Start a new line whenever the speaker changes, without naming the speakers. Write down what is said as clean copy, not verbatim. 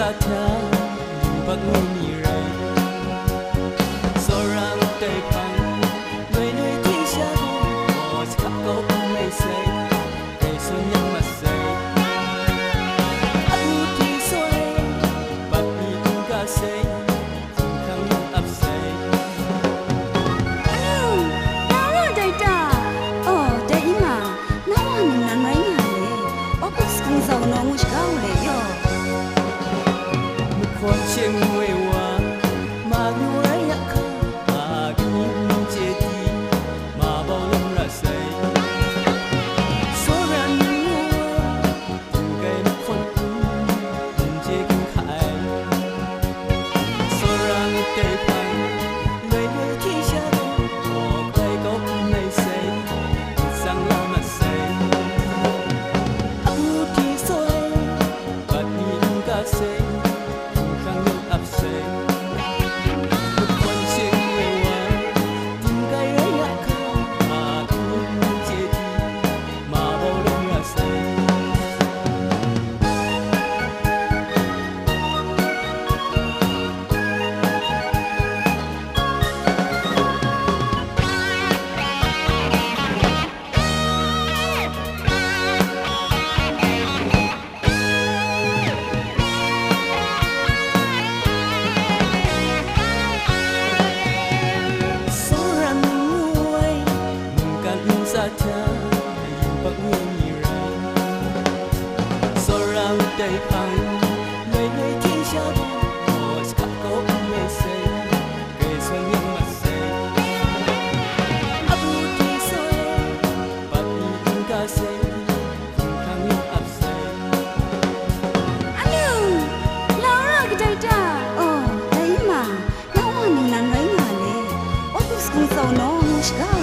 sa thia bak ni rai so rang tei pang noi noi ti sha do ska ko mai sai kai so nyam ma sai abu ti so bak ni ka sai khang ap sai Hãy subscribe cho kênh Ghiền Mì Gõ để không bỏ
Let's go.